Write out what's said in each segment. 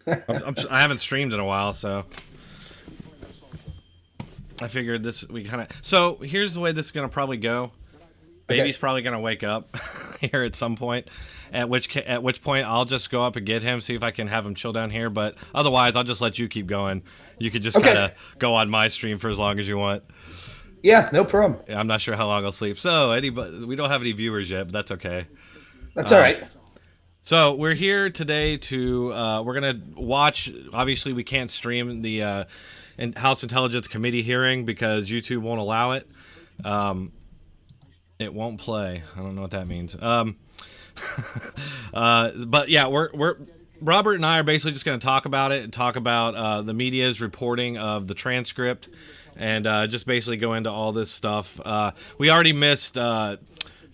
I haven't streamed in a while, so I figured this we kind of. So here's the way this is gonna probably go. Baby's probably gonna wake up here at some point. At which point I'll just go up and get him, see if I can have him chill down here. But otherwise, I'll just let you keep going. You could just kind of go on my stream for as long as you want. Yeah, no problem. I'm not sure how long I'll sleep. So we don't have any viewers yet, but that's okay. That's all right. So we're here today to we're gonna watch. Obviously, we can't stream the House Intelligence Committee hearing because YouTube won't allow it. It won't play. I don't know what that means. But yeah, we're Robert and I are basically just going to talk about it and talk about the media's reporting of the transcript and just basically go into all this stuff. We already missed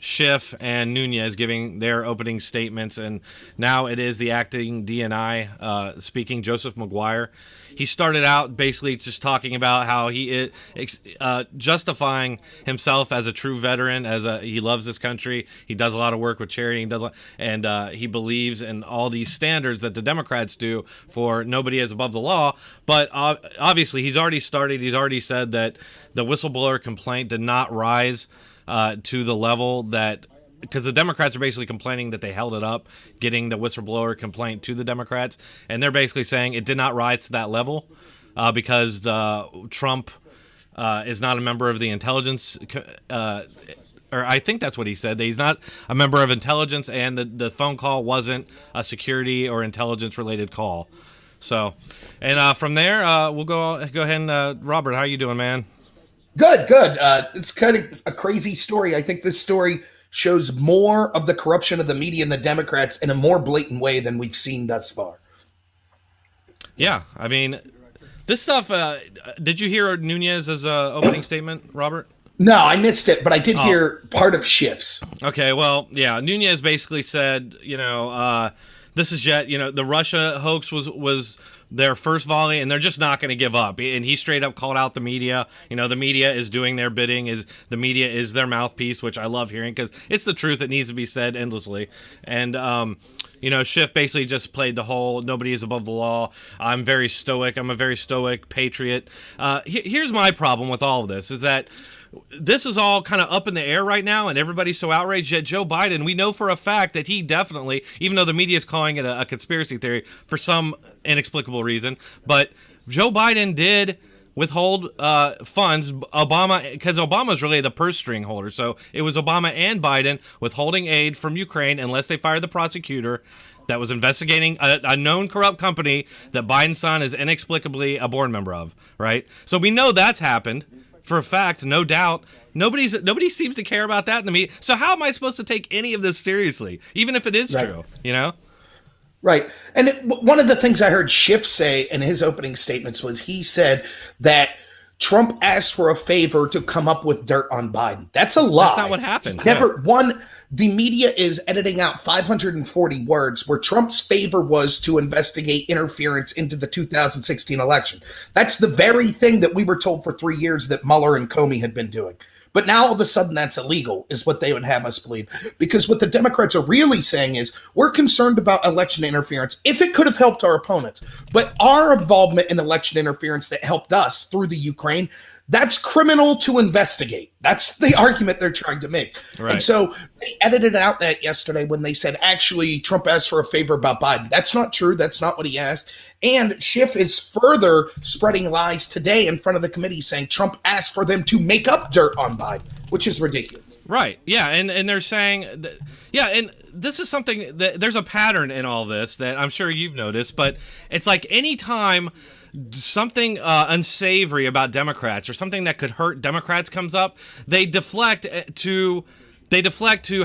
Schiff and Nunez giving their opening statements, and now it is the acting DNI speaking, Joseph McGuire. He started out basically just talking about how he is justifying himself as a true veteran, he loves this country, he does a lot of work with charity, and he believes in all these standards that the Democrats do for nobody is above the law. But obviously, he's already said that the whistleblower complaint did not rise to the level that, because the Democrats are basically complaining that they held it up, getting the whistleblower complaint to the Democrats, and they're basically saying it did not rise to that level because Trump is not a member of the intelligence, or I think that's what he said, that he's not a member of intelligence, and the phone call wasn't a security or intelligence related call. So, and from there, we'll go ahead and Robert, how you doing, man? Good. It's kind of a crazy story. I think this story shows more of the corruption of the media and the Democrats in a more blatant way than we've seen thus far. Yeah, I mean, this stuff, did you hear Nunez's opening statement, Robert? No, I missed it, but I did hear part of Schiff's. Okay, well, yeah, Nunez basically said, this is yet, the Russia hoax was their first volley, and they're just not going to give up. And he straight up called out the media. The media is doing their bidding. The media is their mouthpiece, which I love hearing because it's the truth that needs to be said endlessly. And Schiff basically just played the whole nobody is above the law. I'm very stoic. I'm a very stoic patriot. Here's my problem with all of this is that this is all kind of up in the air right now, and everybody's so outraged. Yet Joe Biden, we know for a fact that he definitely, even though the media is calling it a conspiracy theory for some inexplicable reason, but Joe Biden did withhold funds. Because Obama's really the purse string holder, so it was Obama and Biden withholding aid from Ukraine unless they fired the prosecutor that was investigating a known corrupt company that Biden's son is inexplicably a board member of, right? So we know that's happened. For a fact, no doubt. Nobody seems to care about that in the media. So how am I supposed to take any of this seriously, even if it is true? Right. And one of the things I heard Schiff say in his opening statements was he said that Trump asked for a favor to come up with dirt on Biden. That's a lie. That's not what happened. The media is editing out 540 words where Trump's favor was to investigate interference into the 2016 election. That's the very thing that we were told for 3 years that Mueller and Comey had been doing. But now all of a sudden that's illegal is what they would have us believe. Because what the Democrats are really saying is we're concerned about election interference if it could have helped our opponents. But our involvement in election interference that helped us through the Ukraine, that's criminal to investigate. That's the argument they're trying to make. Right. And so they edited out that yesterday when they said, actually, Trump asked for a favor about Biden. That's not true. That's not what he asked. And Schiff is further spreading lies today in front of the committee saying Trump asked for them to make up dirt on Biden, which is ridiculous. Right. Yeah. And they're saying, and this is something that there's a pattern in all this that I'm sure you've noticed, but it's like anytime something unsavory about Democrats or something that could hurt Democrats comes up, they deflect to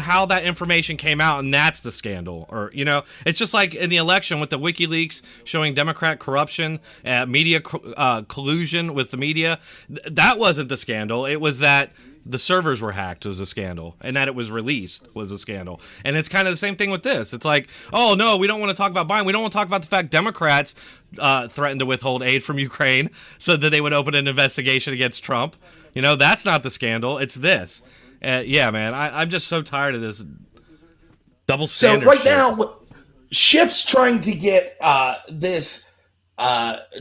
how that information came out, and that's the scandal. Or it's just like in the election with the WikiLeaks showing Democrat corruption, media collusion with the media. That wasn't the scandal. It was that the servers were hacked was a scandal, and that it was released was a scandal. And it's kind of the same thing with this. It's like, oh no, we don't want to talk about Biden. We don't want to talk about the fact Democrats threatened to withhold aid from Ukraine so that they would open an investigation against Trump. That's not the scandal. It's this. Yeah, man, I'm just so tired of this double standard. So right now, Schiff's trying to get this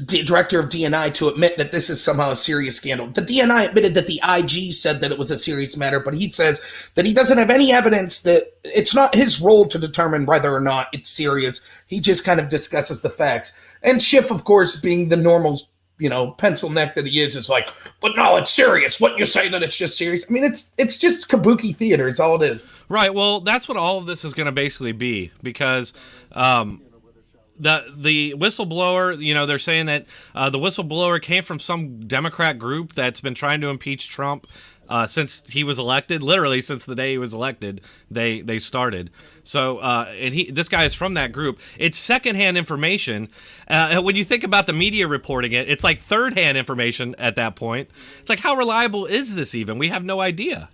director of DNI to admit that this is somehow a serious scandal. The DNI admitted that the IG said that it was a serious matter, but he says that he doesn't have any evidence, that it's not his role to determine whether or not it's serious. He just kind of discusses the facts. And Schiff, of course, being the normal, pencil neck that he is like, but no, it's serious. What you say that it's just serious? I mean, it's just kabuki theater is all it is. Right. Well, that's what all of this is going to basically be, because the whistleblower, they're saying that the whistleblower came from some Democrat group that's been trying to impeach Trump since he was elected. Literally, since the day he was elected, they started. So, and this guy is from that group. It's secondhand information. When you think about the media reporting it, it's like third-hand information at that point. It's like, how reliable is this even? We have no idea.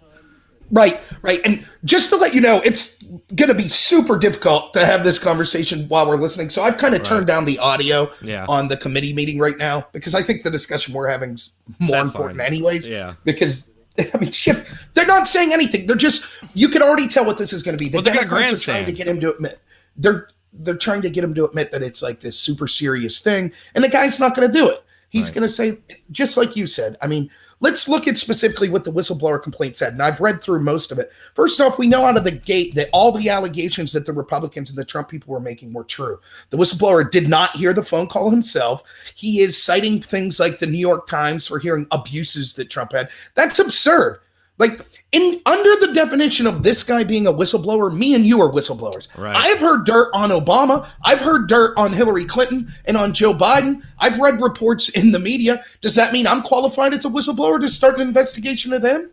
Right. And just to let you know, it's going to be super difficult to have this conversation while we're listening. So I've kind of turned down the audio on the committee meeting right now, because I think the discussion we're having is more important anyways. Yeah. Because, I mean, Schiff, they're not saying anything. They're just, you can already tell what this is going to be. The Democrats are trying to get him to admit, they're trying to get him to admit that it's like this super serious thing, and the guy's not going to do it. He's going to say, just like you said, I mean, let's look at specifically what the whistleblower complaint said, and I've read through most of it. First off, we know out of the gate that all the allegations that the Republicans and the Trump people were making were true. The whistleblower did not hear the phone call himself. He is citing things like the New York Times for hearing abuses that Trump had. That's absurd. Like, under the definition of this guy being a whistleblower, me and you are whistleblowers. Right. I've heard dirt on Obama. I've heard dirt on Hillary Clinton and on Joe Biden. I've read reports in the media. Does that mean I'm qualified as a whistleblower to start an investigation of them?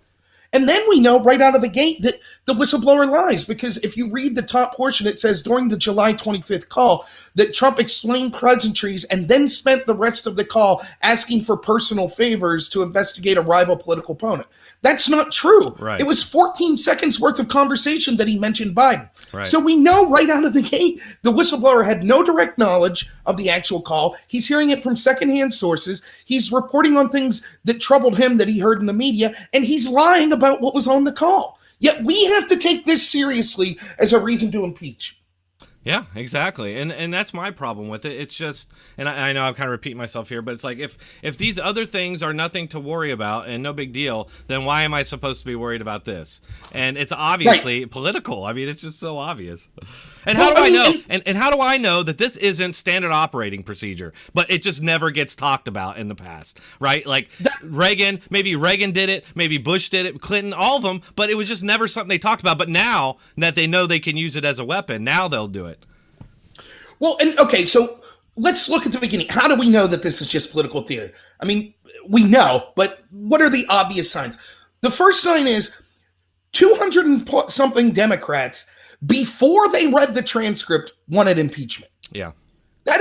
And then we know right out of the gate that the whistleblower lies, because if you read the top portion, it says during the July 25th call that Trump explained pleasantries and then spent the rest of the call asking for personal favors to investigate a rival political opponent. That's not true. Right. It was 14 seconds worth of conversation that he mentioned Biden. Right. So we know right out of the gate, the whistleblower had no direct knowledge of the actual call. He's hearing it from secondhand sources. He's reporting on things that troubled him that he heard in the media, and he's lying about what was on the call. Yet we have to take this seriously as a reason to impeach. Yeah, exactly. And that's my problem with it. It's just, and I know I'm kind of repeating myself here, but it's like, if these other things are nothing to worry about and no big deal, then why am I supposed to be worried about this? And it's obviously political. I mean, it's just so obvious. And how do I know? And how do I know that this isn't standard operating procedure, but it just never gets talked about in the past, right? Like maybe Reagan did it, maybe Bush did it, Clinton, all of them, but it was just never something they talked about. But now that they know they can use it as a weapon, now they'll do it. Well, and okay, so let's look at the beginning. How do we know that this is just political theater? I mean, we know, but what are the obvious signs? The first sign is 200 and something Democrats, before they read the transcript, wanted impeachment. Yeah. That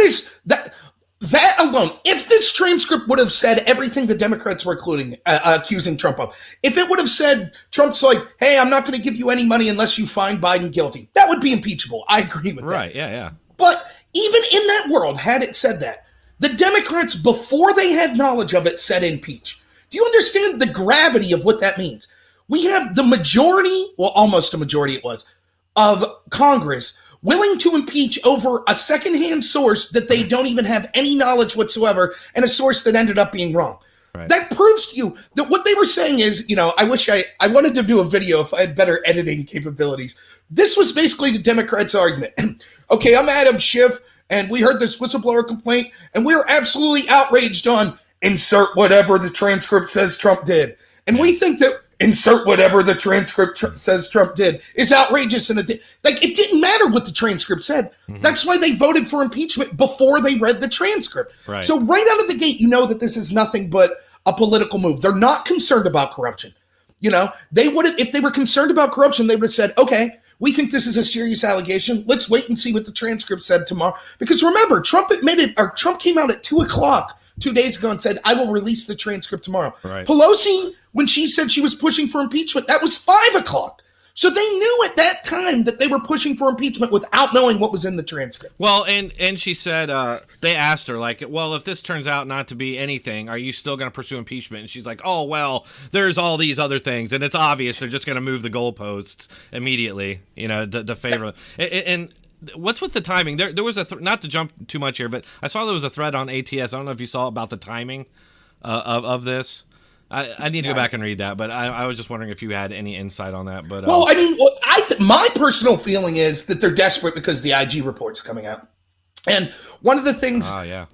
alone, if this transcript would have said everything the Democrats were accusing Trump of, if it would have said Trump's like, hey, I'm not going to give you any money unless you find Biden guilty, that would be impeachable. I agree with that. Right, yeah. But even in that world, had it said that, the Democrats, before they had knowledge of it, said impeach. Do you understand the gravity of what that means? We have the majority, well, almost a majority it was, of Congress willing to impeach over a secondhand source that they don't even have any knowledge whatsoever, and a source that ended up being wrong. Right. That proves to you that what they were saying is, I wish I wanted to do a video if I had better editing capabilities. This was basically the Democrats' argument. Okay, I'm Adam Schiff, and we heard this whistleblower complaint, and we are absolutely outraged on insert whatever the transcript says Trump did. And we think that insert whatever the transcript says Trump did is outrageous. And it didn't matter what the transcript said. Mm-hmm. That's why they voted for impeachment before they read the transcript. Right. So right out of the gate, you know that this is nothing but a political move. They're not concerned about corruption. They would have, if they were concerned about corruption, they would have said, okay, we think this is a serious allegation. Let's wait and see what the transcript said tomorrow. Because remember, Trump came out at 2:00 2 days ago and said, I will release the transcript tomorrow. Right. Pelosi, when she said she was pushing for impeachment, that was 5:00. So they knew at that time that they were pushing for impeachment without knowing what was in the transcript. Well, and she said, they asked her, like, well, if this turns out not to be anything, are you still going to pursue impeachment? And she's like, oh, well, there's all these other things, and it's obvious they're just going to move the goalposts immediately, to favor them. And what's with the timing? There was a not to jump too much here, but I saw there was a thread on ATS. I don't know if you saw about the timing of this. I need to go back and read that, but I was just wondering if you had any insight on that. But well, I mean, my personal feeling is that they're desperate because the IG report's coming out, and one of the things,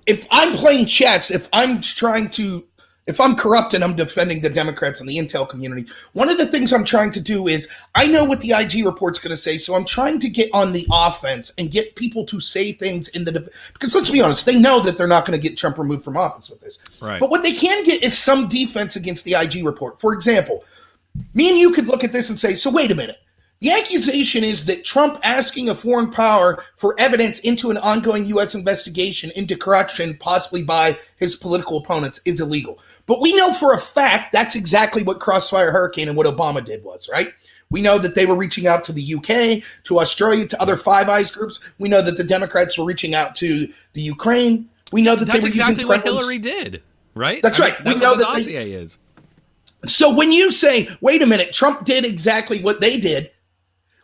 if I'm playing chess, if I'm corrupt and I'm defending the Democrats and the intel community, one of the things I'm trying to do is I know what the IG report's going to say, so I'm trying to get on the offense and get people to say things because let's be honest, they know that they're not going to get Trump removed from office with this. Right. But what they can get is some defense against the IG report. For example, me and you could look at this and say, so wait a minute. The accusation is that Trump asking a foreign power for evidence into an ongoing U.S. investigation into corruption, possibly by his political opponents, is illegal. But we know for a fact that's exactly what Crossfire Hurricane and what Obama did was, right? We know that they were reaching out to the UK, to Australia, to other Five Eyes groups. We know that the Democrats were reaching out to the Ukraine. We know that they were exactly using what Hillary did, right? That's right. That's we know what the that dossier is. So when you say, wait a minute, Trump did exactly what they did,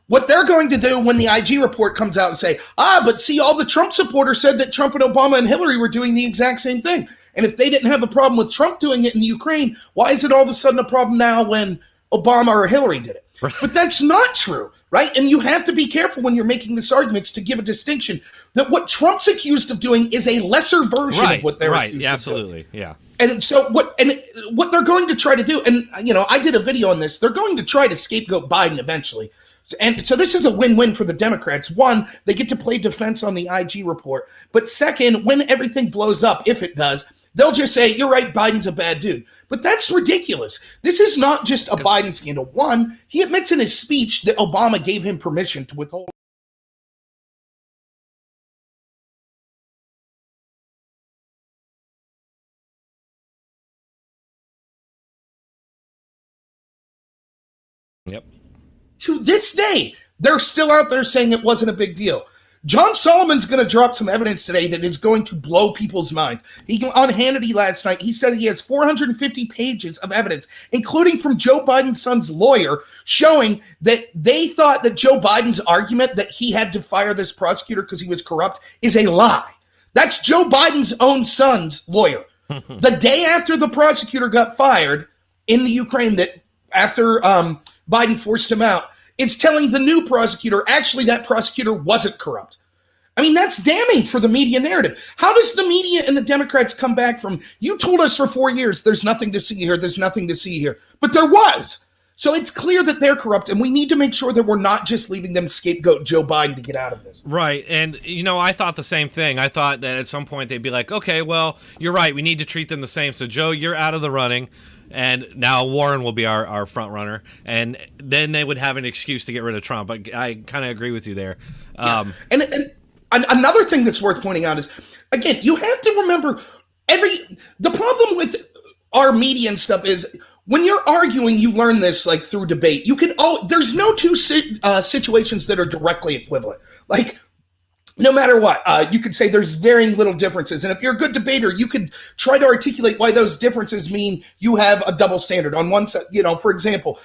what they're going to do when the IG report comes out and say, but see, all the Trump supporters said that Trump and Obama and Hillary were doing the exact same thing. And if they didn't have a problem with Trump doing it in the Ukraine, why is it all of a sudden a problem now when Obama or Hillary did it? Right. But that's not true, right? And you have to be careful when you're making this argument to give a distinction that what Trump's accused of doing is a lesser version of what they're accused of absolutely, doing. yeah. And so what they're going to try to do, and I did a video on this, they're going to try to scapegoat Biden eventually. And so this is a win-win for the Democrats. One, they get to play defense on the IG report. But second, when everything blows up, if it does, they'll just say, you're right, Biden's a bad dude. But that's ridiculous. This is not just a Biden scandal. One, he admits in his speech that Obama gave him permission to withhold. Yep. To this day, they're still out there saying it wasn't a big deal. John Solomon's going to drop some evidence today that is going to blow people's minds. On Hannity last night, he said he has 450 pages of evidence, including from Joe Biden's son's lawyer, showing that they thought that Joe Biden's argument that he had to fire this prosecutor because he was corrupt is a lie. That's Joe Biden's own son's lawyer. The day after the prosecutor got fired in the Ukraine, that after Biden forced him out, it's telling the new prosecutor, actually, that prosecutor wasn't corrupt. I mean, that's damning for the media narrative. How does the media and the Democrats come back from, you told us for 4 years, there's nothing to see here, there's nothing to see here. But there was. So it's clear that they're corrupt, and we need to make sure that we're not just leaving them scapegoat Joe Biden to get out of this. Right. And, I thought the same thing. I thought that at some point they'd be like, okay, well, you're right, we need to treat them the same. So, Joe, you're out of the running. And now Warren will be our front runner, and then they would have an excuse to get rid of Trump. I kind of agree with you there. And another thing that's worth pointing out is, again, you have to remember the problem with our media and stuff is when you're arguing, you learn this like through debate. There's no two situations that are directly equivalent. Like, no matter what, you could say there's varying little differences. And if you're a good debater, you could try to articulate why those differences mean you have a double standard. On one side, for example,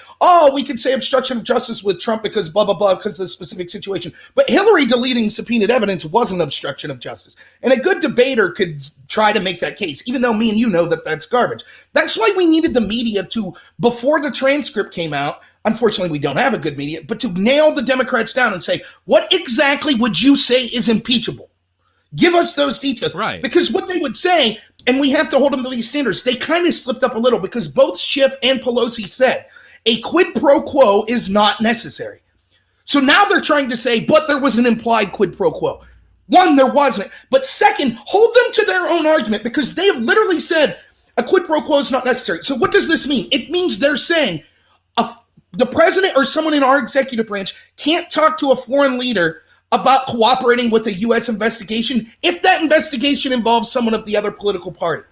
we could say obstruction of justice with Trump because blah, blah, blah, because of the specific situation. But Hillary deleting subpoenaed evidence wasn't obstruction of justice. And a good debater could try to make that case, even though me and you know that that's garbage. That's why we needed the media to, before the transcript came out, unfortunately, we don't have a good media, but to nail the Democrats down and say, what exactly would you say is impeachable? Give us those details. Right. Because what they would say, and we have to hold them to these standards, they kind of slipped up a little because both Schiff and Pelosi said a quid pro quo is not necessary. So now they're trying to say, but there was an implied quid pro quo. One, there wasn't. But second, hold them to their own argument because they have literally said a quid pro quo is not necessary. So what does this mean? It means they're saying the president or someone in our executive branch can't talk to a foreign leader about cooperating with a U.S. investigation if that investigation involves someone of the other political party.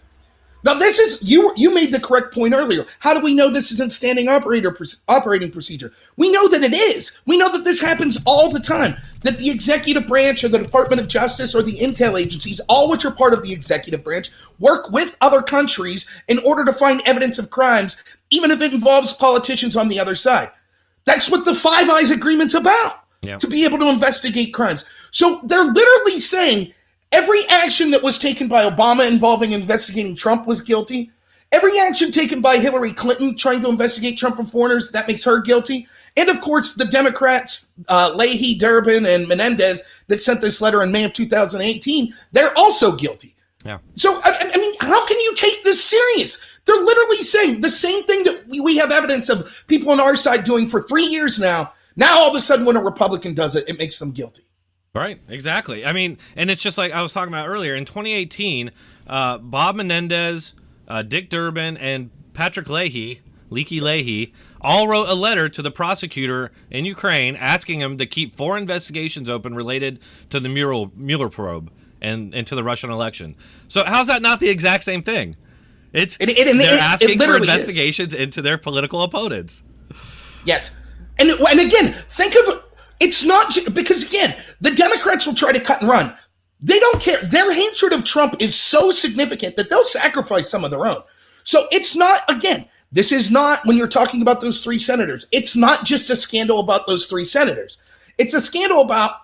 Now, this is, you made the correct point earlier. How do we know this isn't standing operating procedure? We know that it is. We know that this happens all the time, that the executive branch or the Department of Justice or the intel agencies, all which are part of the executive branch, work with other countries in order to find evidence of crimes, even if it involves politicians on the other side. That's what the Five Eyes Agreement's about, to be able to investigate crimes. So they're literally saying every action that was taken by Obama involving investigating Trump was guilty. Every action taken by Hillary Clinton trying to investigate Trump and foreigners, that makes her guilty. And of course, the Democrats, Leahy, Durbin, and Menendez that sent this letter in May of 2018, they're also guilty. Yeah. So, I mean, how can you take this serious? They're literally saying the same thing that we have evidence of people on our side doing for 3 years now. Now, all of a sudden, when a Republican does it, it makes them guilty. Right, exactly. I mean, and it's just like I was talking about earlier. In 2018, Bob Menendez, Dick Durbin, and Patrick Leahy, Leaky Leahy, all wrote a letter to the prosecutor in Ukraine asking him to keep 4 investigations open related to the Mueller probe and to the Russian election. So how's that not the exact same thing? They're asking for investigations into their political opponents. Yes. And again, think of it's not because, again, the Democrats will try to cut and run. They don't care. Their hatred of Trump is so significant that they'll sacrifice some of their own. So it's not, again, this is not, when you're talking about those 3 senators, it's not just a scandal about those 3 senators. It's a scandal about,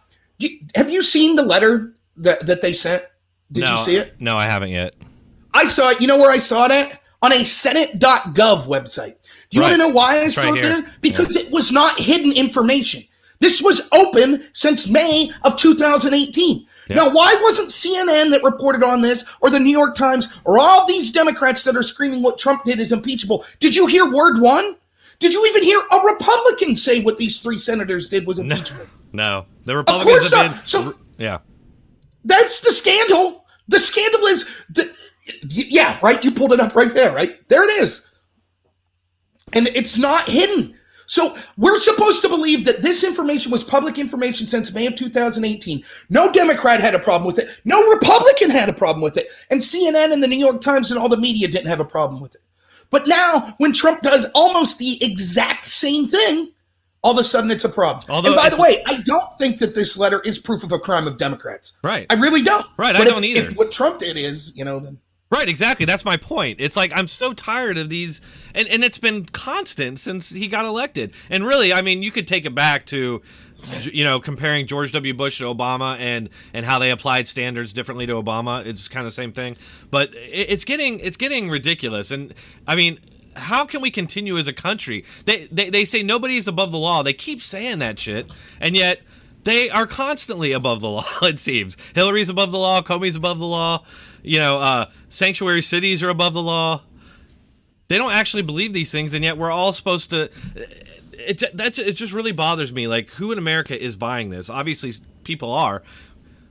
have you seen the letter that they sent? Did you see it? No, I haven't yet. I saw it. You know where I saw it at? On a Senate.gov website. Do you want to know why I saw it there? Because it was not hidden information. This was open since May of 2018. Yeah. Now, why wasn't CNN that reported on this, or the New York Times, or all these Democrats that are screaming what Trump did is impeachable? Did you hear word one? Did you even hear a Republican say what these 3 senators did was impeachable? No. The Republicans have been... So, yeah. That's the scandal. The scandal is... yeah, right? You pulled it up right there, right? There it is. And it's not hidden. So we're supposed to believe that this information was public information since May of 2018. No Democrat had a problem with it. No Republican had a problem with it. And CNN and the New York Times and all the media didn't have a problem with it. But now, when Trump does almost the exact same thing, all of a sudden it's a problem. And by the way, I don't think that this letter is proof of a crime of Democrats. Right. I really don't. Right, I don't either. If what Trump did is, then... Right, exactly. That's my point. It's like I'm so tired of these, and it's been constant since he got elected. And really, I mean, you could take it back to, comparing George W. Bush to Obama and how they applied standards differently to Obama. It's kind of the same thing, but it's getting ridiculous. And I mean, how can we continue as a country? They say nobody's above the law. They keep saying that shit, and yet they are constantly above the law. It seems Hillary's above the law. Comey's above the law. Sanctuary cities are above the law. They don't actually believe these things, and yet we're all supposed to. It just really bothers me. Like, who in America is buying this? Obviously, people are.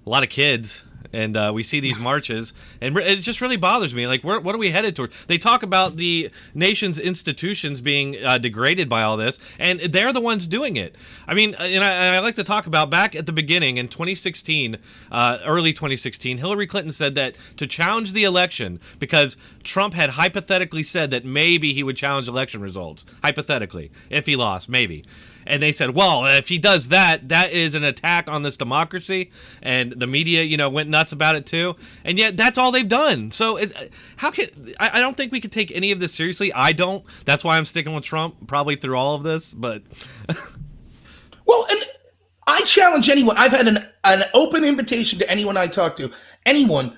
A lot of kids. And we see these marches, and it just really bothers me. Like, what are we headed toward? They talk about the nation's institutions being degraded by all this, and they're the ones doing it. I mean, and I like to talk about back at the beginning in 2016, early 2016, Hillary Clinton said that to challenge the election, because Trump had hypothetically said that maybe he would challenge election results, hypothetically, if he lost, maybe. And they said, well, if he does that, that is an attack on this democracy. And the media, went nuts about it too. And yet that's all they've done. So I don't think we could take any of this seriously. I don't. That's why I'm sticking with Trump probably through all of this. But well, and I challenge anyone. I've had an open invitation to anyone I talk to. Anyone.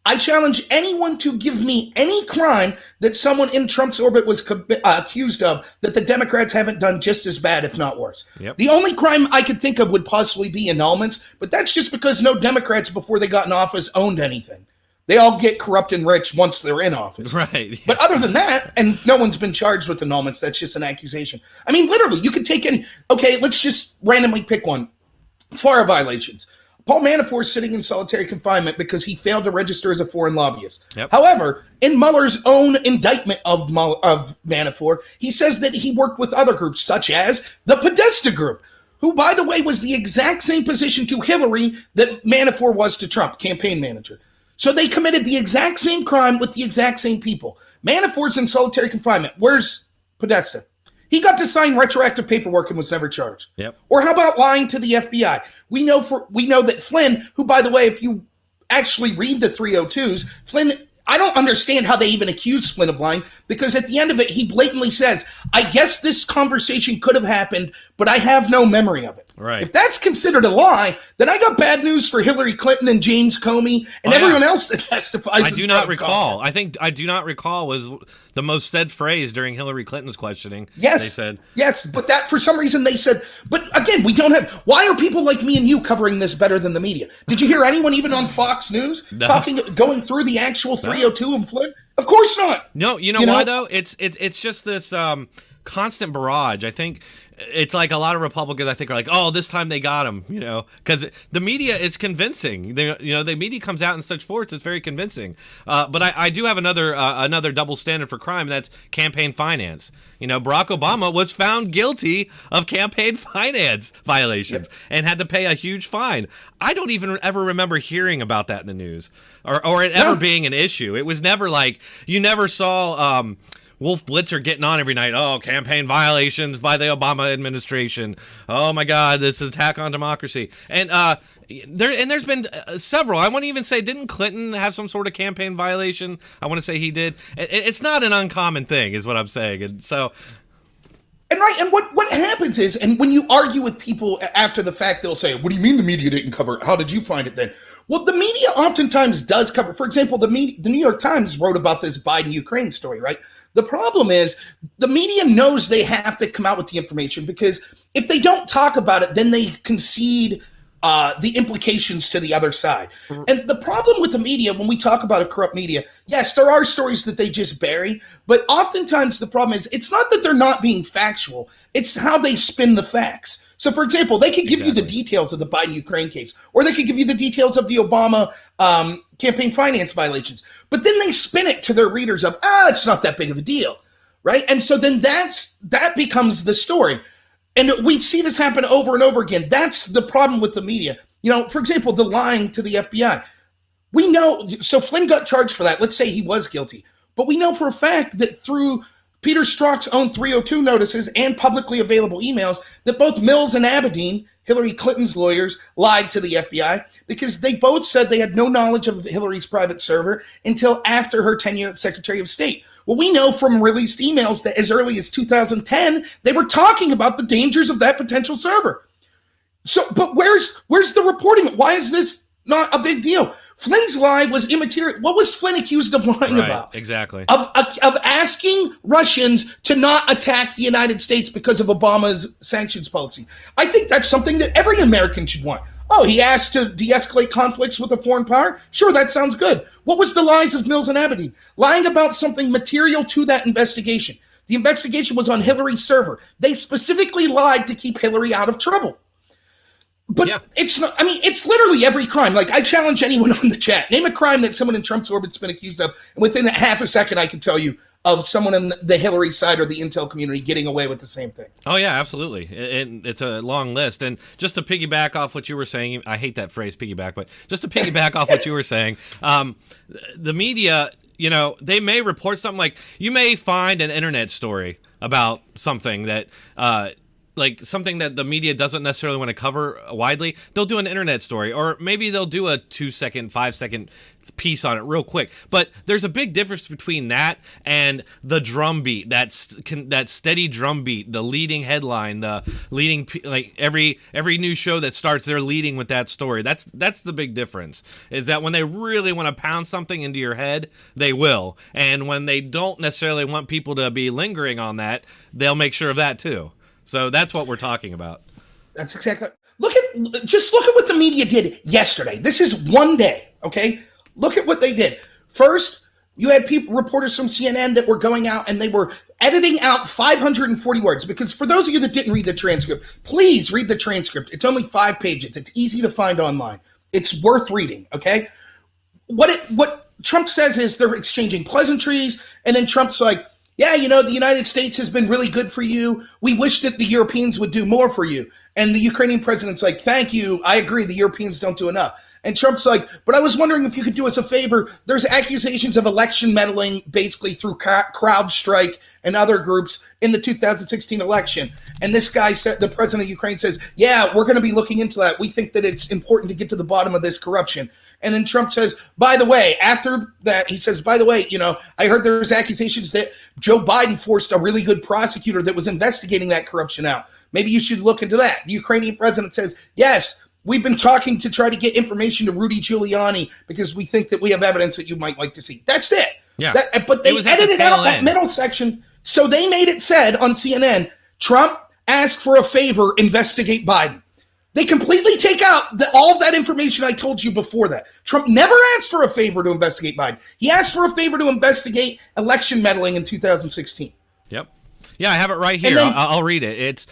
I challenge anyone to give me any crime that someone in Trump's orbit was accused of that the Democrats haven't done just as bad, if not worse. Yep. The only crime I could think of would possibly be annulments, but that's just because no Democrats before they got in office owned anything. They all get corrupt and rich once they're in office. Right. Yeah. But other than that, and no one's been charged with annulments, that's just an accusation. I mean, literally, you could take any, okay, let's just randomly pick one. FARA violations. Paul Manafort is sitting in solitary confinement because he failed to register as a foreign lobbyist. Yep. However, in Mueller's own indictment of Manafort, he says that he worked with other groups, such as the Podesta Group, who, by the way, was the exact same position to Hillary that Manafort was to Trump, campaign manager. So they committed the exact same crime with the exact same people. Manafort's in solitary confinement. Where's Podesta? He got to sign retroactive paperwork and was never charged. Yep. Or how about lying to the FBI? We know that Flynn, who, by the way, if you actually read the 302s, Flynn, I don't understand how they even accused Flynn of lying, because at the end of it, he blatantly says, I guess this conversation could have happened, but I have no memory of it. Right. If that's considered a lie, then I got bad news for Hillary Clinton and James Comey and everyone else that testifies. I do not recall. I do not recall was the most said phrase during Hillary Clinton's questioning. Yes. They said. Yes, but that for some reason they said, but again, we don't have, why are people like me and you covering this better than the media? Did you hear anyone even on Fox News going through the actual 302 and Flint? Of course not. No, you know why though? It's just this constant barrage. I think it's like a lot of Republicans, I think, are like, oh, this time they got him, because the media is convincing. The media comes out in such force, it's very convincing. But I do have another double standard for crime, and that's campaign finance. Barack Obama was found guilty of campaign finance violations and had to pay a huge fine. I don't even ever remember hearing about that in the news or it ever being an issue. It was never like, you never saw Wolf Blitzer getting on every night. Oh, campaign violations by the Obama administration. Oh my God, this is attack on democracy. And there's been several. I want to even say, didn't Clinton have some sort of campaign violation? I want to say he did. It's not an uncommon thing, is what I'm saying. And so. And what happens is, and when you argue with people after the fact, they'll say, what do you mean the media didn't cover it? How did you find it then? Well, the media oftentimes does cover. For example, the New York Times wrote about this Biden-Ukraine story, right? The problem is the media knows they have to come out with the information, because if they don't talk about it, then they concede the implications to the other side. And the problem with the media, when we talk about a corrupt media, yes, there are stories that they just bury, but oftentimes the problem is it's not that they're not being factual, it's how they spin the facts. So, for example, they could give you the details of the Biden-Ukraine case, or they could give you the details of the Obama campaign finance violations, but then they spin it to their readers of, it's not that big of a deal, right? And so then that becomes the story. And we see this happen over and over again. That's the problem with the media. For example, the lying to the FBI. We know, so Flynn got charged for that. Let's say he was guilty. But we know for a fact that through Peter Strzok's own 302 notices and publicly available emails that both Mills and Abedin, Hillary Clinton's lawyers, lied to the FBI because they both said they had no knowledge of Hillary's private server until after her tenure as Secretary of State. Well, we know from released emails that as early as 2010, they were talking about the dangers of that potential server. So, but where's the reporting? Why is this not a big deal? Flynn's lie was immaterial. What was Flynn accused of lying about? Exactly. Of asking Russians to not attack the United States because of Obama's sanctions policy. I think that's something that every American should want. Oh, he asked to de-escalate conflicts with a foreign power? Sure, that sounds good. What was the lies of Mills and Abedin? Lying about something material to that investigation. The investigation was on Hillary's server. They specifically lied to keep Hillary out of trouble. But it's not, it's literally every crime. Like, I challenge anyone on the chat. Name a crime that someone in Trump's orbit's been accused of, and within half a second I can tell you of someone in the Hillary side or the intel community getting away with the same thing. Oh, yeah, absolutely. It's a long list. And just to piggyback off what you were saying, I hate that phrase, piggyback, but just to piggyback off what you were saying, the media, they may report something like, you may find an internet story about something that like something that the media doesn't necessarily want to cover widely. They'll do an internet story, or maybe they'll do a 2-second, 5-second piece on it real quick. But there's a big difference between that and the drumbeat, that steady drumbeat, the leading headline, the leading, like every news show that starts, they're leading with that story. That's the big difference, is that when they really want to pound something into your head, they will. And when they don't necessarily want people to be lingering on that, they'll make sure of that too. So that's what we're talking about. That's exactly. Look at what the media did yesterday. This is one day, okay? Look at what they did. First, you had reporters from CNN that were going out and they were editing out 540 words. Because for those of you that didn't read the transcript, please read the transcript. It's only 5 pages. It's easy to find online. It's worth reading, okay? What Trump says is they're exchanging pleasantries, and then Trump's like, yeah, the United States has been really good for you. We wish that the Europeans would do more for you. And the Ukrainian president's like, thank you. I agree. The Europeans don't do enough. And Trump's like, but I was wondering if you could do us a favor. There's accusations of election meddling, basically through CrowdStrike and other groups in the 2016 election. And this guy said, the president of Ukraine says, yeah, we're going to be looking into that. We think that it's important to get to the bottom of this corruption. And then Trump says, by the way, after that, he says, by the way, I heard there's accusations that Joe Biden forced a really good prosecutor that was investigating that corruption out. Maybe you should look into that. The Ukrainian president says, yes, we've been talking to try to get information to Rudy Giuliani because we think that we have evidence that you might like to see. That's it. Yeah. But they edited out that middle section. So they made it said on CNN, Trump asked for a favor, investigate Biden. They completely take out all of that information I told you before that. Trump never asked for a favor to investigate Biden. He asked for a favor to investigate election meddling in 2016. Yep. Yeah, I have it right here. I'll read it. It's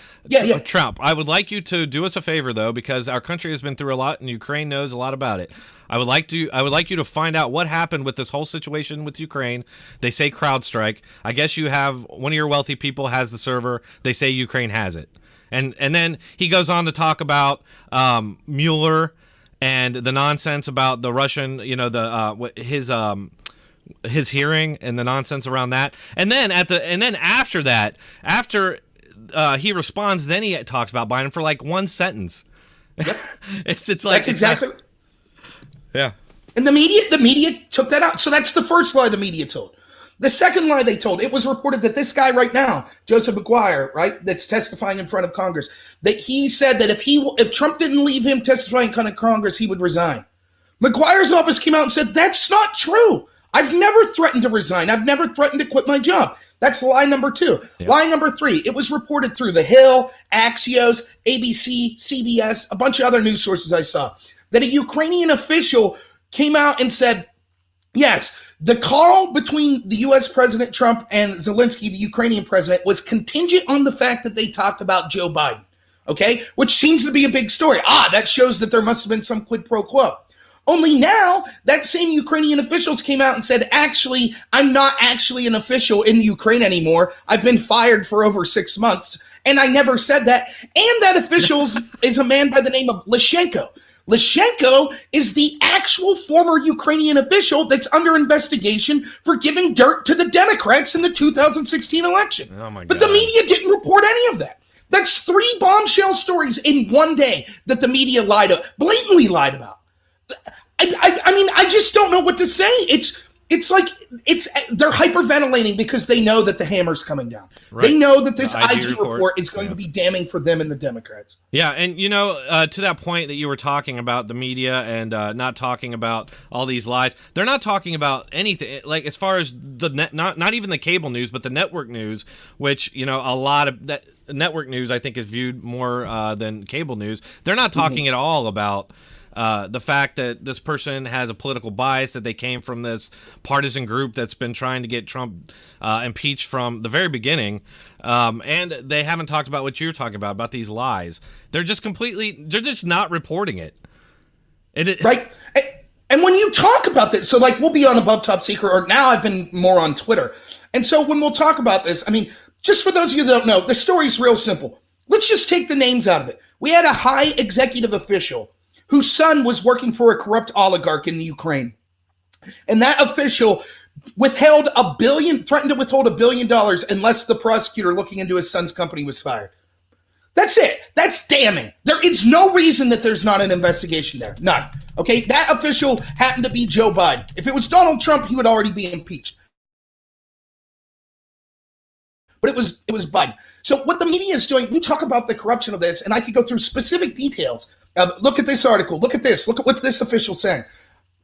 Trump. I would like you to do us a favor, though, because our country has been through a lot, and Ukraine knows a lot about it. I would like you to find out what happened with this whole situation with Ukraine. They say CrowdStrike. I guess you have one of your wealthy people has the server. They say Ukraine has it. And then he goes on to talk about Mueller and the nonsense about the Russian, his hearing and the nonsense around that. And then after that, he responds, then he talks about Biden for like one sentence. Yep. it's like that's exactly. Yeah. And the media took that out. So that's the first lie the media told. The second lie they told, it was reported that this guy right now, Joseph McGuire, right, that's testifying in front of Congress, that he said that if Trump didn't leave him testifying in front of Congress, he would resign. McGuire's office came out and said, that's not true. I've never threatened to resign. I've never threatened to quit my job. That's lie number 2. Yeah. Lie number 3, it was reported through The Hill, Axios, ABC, CBS, a bunch of other news sources I saw, that a Ukrainian official came out and said, yes, the call between the U.S. President Trump and Zelensky, the Ukrainian president, was contingent on the fact that they talked about Joe Biden, okay? Which seems to be a big story. That shows that there must have been some quid pro quo. Only now, that same Ukrainian officials came out and said, actually, I'm not actually an official in Ukraine anymore. I've been fired for over 6 months, and I never said that. And that official is a man by the name of Lyshenko. Lyshenko is the actual former Ukrainian official that's under investigation for giving dirt to the Democrats in the 2016 election. Oh my God. But the media didn't report any of that. That's 3 bombshell stories in one day that the media blatantly lied about. I mean, I just don't know what to say. It's like they're hyperventilating because they know that the hammer's coming down. Right. They know that this IG report is going to be damning for them and the Democrats. Yeah, and to that point that you were talking about the media and not talking about all these lies, they're not talking about anything. Like as far as the not even the cable news, but the network news, which a lot of that network news I think is viewed more than cable news. They're not talking at all about the fact that this person has a political bias, that they came from this partisan group that's been trying to get Trump impeached from the very beginning. And they haven't talked about what you're talking about these lies. They're just not reporting it. Right. And when you talk about this, so like we'll be on Above Top Secret, or now I've been more on Twitter. And so when we'll talk about this, I mean, just for those of you that don't know, the story's real simple. Let's just take the names out of it. We had a high executive official whose son was working for a corrupt oligarch in the Ukraine. And that official threatened to withhold $1 billion unless the prosecutor looking into his son's company was fired. That's it. That's damning. There is no reason that there's not an investigation there. None. Okay? That official happened to be Joe Biden. If it was Donald Trump, he would already be impeached. But it was Biden. So what the media is doing, we talk about the corruption of this, and I could go through specific details. Look at this article. Look at this. Look at what this official's saying.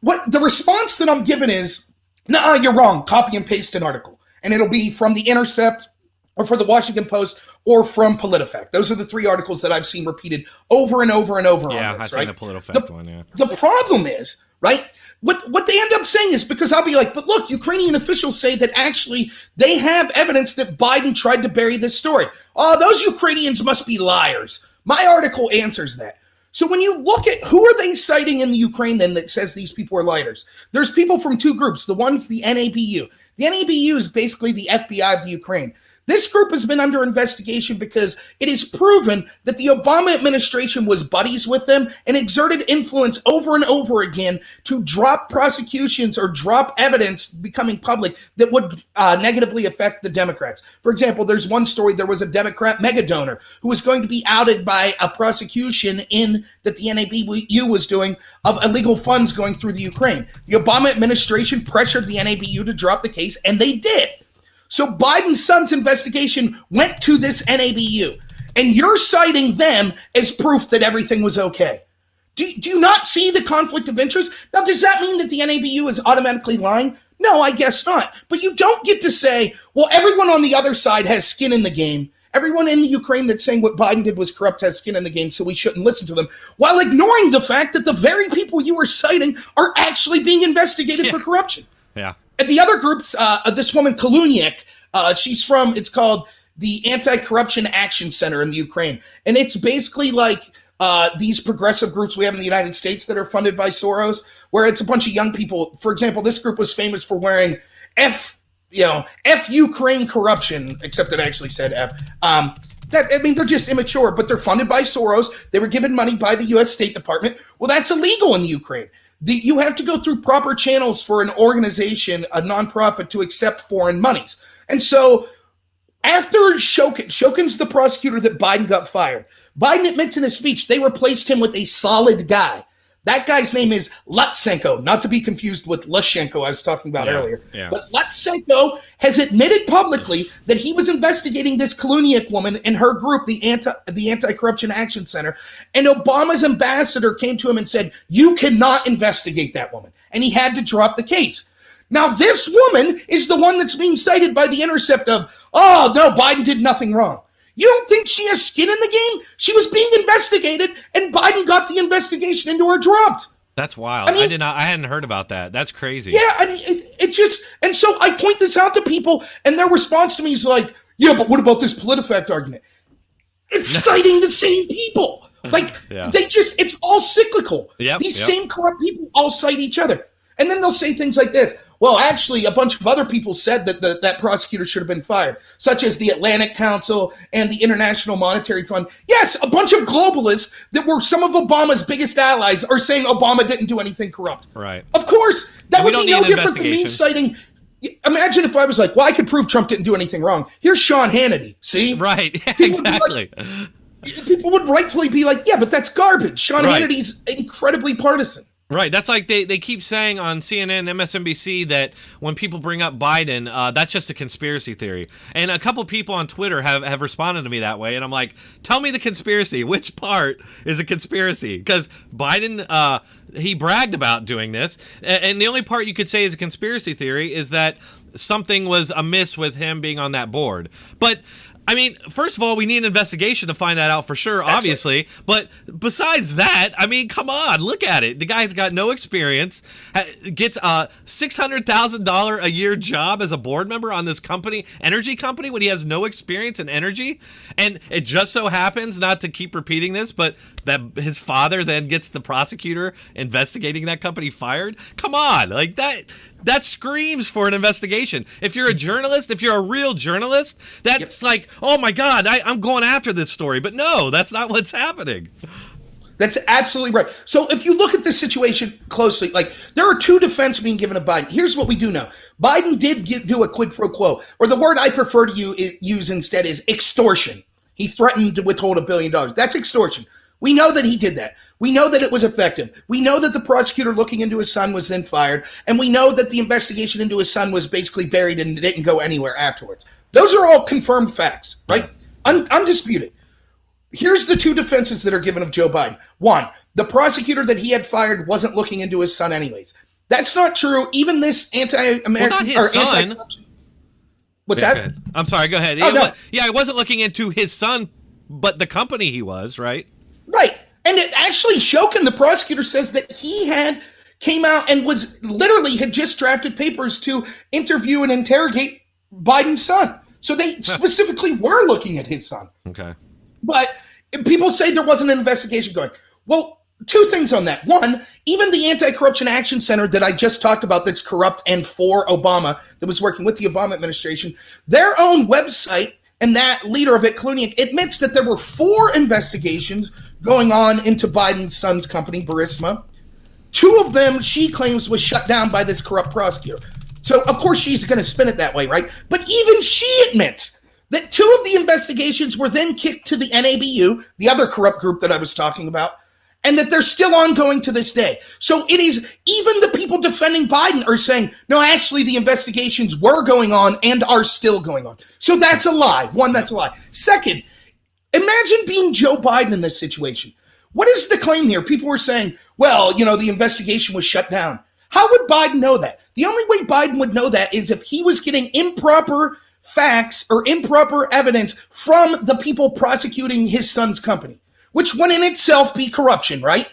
What the response that I'm given is, nah, you're wrong. Copy and paste an article. And it'll be from The Intercept or for the Washington Post or from PolitiFact. Those are the 3 articles that I've seen repeated over and over and over on this, right? I've seen the PolitiFact one, yeah. The problem is, right, what they end up saying is, because I'll be like, but look, Ukrainian officials say that actually they have evidence that Biden tried to bury this story. Oh, those Ukrainians must be liars. My article answers that. So when you look at who are they citing in the Ukraine then that says these people are liars, there's people from 2 groups. The one's the NABU. The NABU is basically the FBI of the Ukraine. This group has been under investigation because it is proven that the Obama administration was buddies with them and exerted influence over and over again to drop prosecutions or drop evidence becoming public that would negatively affect the Democrats. For example, there's one story, there was a Democrat mega donor who was going to be outed by a prosecution that the NABU was doing of illegal funds going through the Ukraine. The Obama administration pressured the NABU to drop the case, and they did. So Biden's son's investigation went to this NABU. and you're citing them as proof that everything was okay. Do you not see the conflict of interest? Now, does that mean that the NABU is automatically lying? No, I guess not. But you don't get to say, well, everyone on the other side has skin in the game. Everyone in the Ukraine that's saying what Biden did was corrupt has skin in the game, so we shouldn't listen to them, while ignoring the fact that the very people you were citing are actually being investigated for corruption. Yeah. And the other groups, this woman, Kaluniak, she's from, it's called the Anti-Corruption Action Center in the Ukraine. And it's basically like these progressive groups we have in the United States that are funded by Soros, where it's a bunch of young people. For example, this group was famous for wearing F Ukraine corruption, except it actually said F. They're just immature, but they're funded by Soros. They were given money by the U.S. State Department. Well, that's illegal in the Ukraine. You have to go through proper channels for an organization, a nonprofit, to accept foreign monies. And so after Shokin's the prosecutor that Biden got fired. Biden admits in his speech they replaced him with a solid guy. That guy's name is Lutsenko, not to be confused with Lushenko I was talking about earlier. Yeah. But Lutsenko has admitted publicly that he was investigating this Kaluniak woman and her group, the Anti-Corruption Action Center, and Obama's ambassador came to him and said, you cannot investigate that woman. And he had to drop the case. Now, this woman is the one that's being cited by The Intercept of, oh, no, Biden did nothing wrong. You don't think she has skin in the game? She was being investigated, and Biden got the investigation into her dropped. That's wild. I hadn't heard about that. That's crazy. Yeah, I mean, it just, and so I point this out to people, and their response to me is like, yeah, but what about this PolitiFact argument? It's citing the same people. Like, it's all cyclical. These same corrupt people all cite each other. And then they'll say things like this. Well, actually, a bunch of other people said that that prosecutor should have been fired, such as the Atlantic Council and the International Monetary Fund. Yes, a bunch of globalists that were some of Obama's biggest allies are saying Obama didn't do anything corrupt. Right. Of course, that would be no different than me citing. Imagine if I was like, well, I could prove Trump didn't do anything wrong. Here's Sean Hannity. See? Right. Exactly. People would rightfully be like, yeah, but that's garbage. Sean Hannity's incredibly partisan. Right. That's like they keep saying on CNN, MSNBC that when people bring up Biden, that's just a conspiracy theory. And a couple people on Twitter have responded to me that way. And I'm like, tell me the conspiracy. Which part is a conspiracy? Because Biden, he bragged about doing this. And the only part you could say is a conspiracy theory is that something was amiss with him being on that board. But I mean, first of all, we need an investigation to find that out for sure, obviously. Right. But besides that, I mean, come on, look at it. The guy's got no experience, gets a $600,000 a year job as a board member on this energy company, when he has no experience in energy. And it just so happens, not to keep repeating this, but that his father then gets the prosecutor investigating that company fired. Come on, like that screams for an investigation. If you're a journalist, if you're a real journalist, that's like, oh my God, I'm going after this story. But no, that's not what's happening. That's absolutely right. So if you look at this situation closely, like there are two defenses being given to Biden. Here's what we do know. Biden did do a quid pro quo, or the word I prefer to use instead is extortion. He threatened to withhold $1 billion. That's extortion. We know that he did that. We know that it was effective. We know that the prosecutor looking into his son was then fired. And we know that the investigation into his son was basically buried and didn't go anywhere afterwards. Those are all confirmed facts, right? Undisputed. Here's the two defenses that are given of Joe Biden. One, the prosecutor that he had fired wasn't looking into his son anyways. That's not true. Even this anti-American... Well, not his son. What's that? I'm sorry, go ahead. Oh, no. I wasn't looking into his son, but the company he was, right? Right. And it actually, Shokin, the prosecutor, says that he came out and had just drafted papers to interview and interrogate Biden's son. So they specifically were looking at his son. Okay. But people say there wasn't an investigation going. Well, two things on that. One, even the Anti-Corruption Action Center that I just talked about that's corrupt and for Obama, that was working with the Obama administration, their own website and that leader of it, Kaluniak, admits that there were 4 investigations going on into Biden's son's company, Burisma. 2 of them, she claims, was shut down by this corrupt prosecutor. So, of course, she's going to spin it that way, right? But even she admits that 2 of the investigations were then kicked to the NABU, the other corrupt group that I was talking about, and that they're still ongoing to this day. So it is, even the people defending Biden are saying, no, actually the investigations were going on and are still going on. So that's a lie. One, that's a lie. Second, Imagine being Joe Biden in this situation. What is the claim here? People were saying, well, the investigation was shut down. How would Biden know that? The only way Biden would know that is if he was getting improper facts or improper evidence from the people prosecuting his son's company, which would in itself be corruption, right?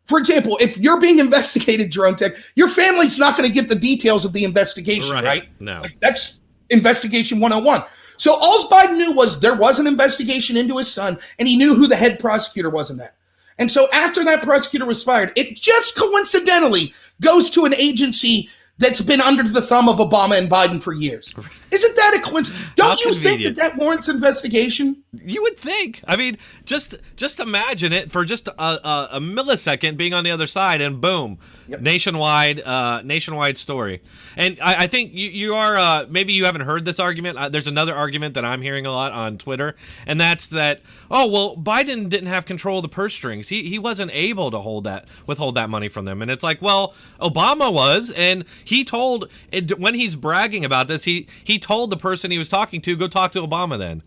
For example, if you're being investigated, Dronetek, your family's not going to get the details of the investigation, right? No. That's investigation 101. So all Biden knew was there was an investigation into his son, and he knew who the head prosecutor was in that. And so after that prosecutor was fired, it just coincidentally goes to an agency that's been under the thumb of Obama and Biden for years. Isn't that a coincidence? Don't you think that warrants investigation? You would think. I mean, just imagine it for just a millisecond being on the other side, and boom, nationwide story. And I think you are maybe you haven't heard this argument. There's another argument that I'm hearing a lot on Twitter, and that's that. Oh well, Biden didn't have control of the purse strings. He wasn't able to withhold that money from them. And it's like, well, Obama was, and he told when he's bragging about this, he told the person he was talking to, go talk to Obama then.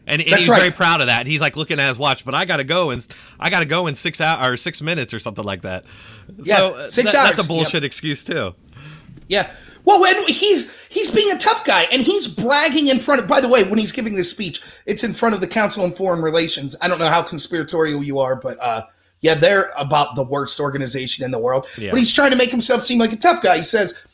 And he's very proud of that. He's like looking at his watch, but I got to go in 6 hours or 6 minutes or something like that. Yeah, so 6 hours. That's a bullshit excuse too. Yeah. Well, when he's being a tough guy, and he's bragging in front of, by the way, when he's giving this speech, it's in front of the Council on Foreign Relations. I don't know how conspiratorial you are, but they're about the worst organization in the world. Yeah. But he's trying to make himself seem like a tough guy. He says,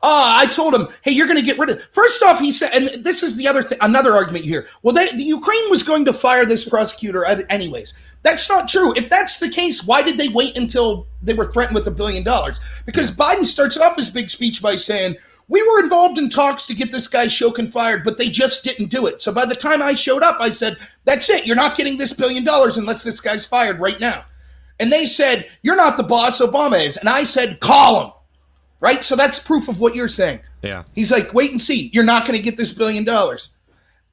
I told him, hey, you're going to get rid of it. First off, he said, and this is the other thing, another argument you hear. Well, the Ukraine was going to fire this prosecutor anyways. That's not true. If that's the case, why did they wait until they were threatened with $1 billion? Because Biden starts off his big speech by saying, we were involved in talks to get this guy Shokin fired, but they just didn't do it. So by the time I showed up, I said, that's it. You're not getting this $1 billion unless this guy's fired right now. And they said, you're not the boss, Obama is. And I said, call him. Right? So that's proof of what you're saying. Yeah. He's like, wait and see. You're not going to get this $1 billion.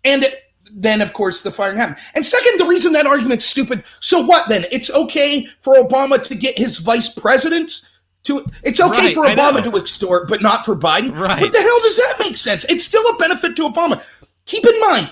And then, of course, the firing happened. And second, the reason that argument's stupid, so what then? It's okay for Obama to get his vice presidents to, it's okay for Obama to extort, but not for Biden? Right. What the hell does that make sense? It's still a benefit to Obama. Keep in mind,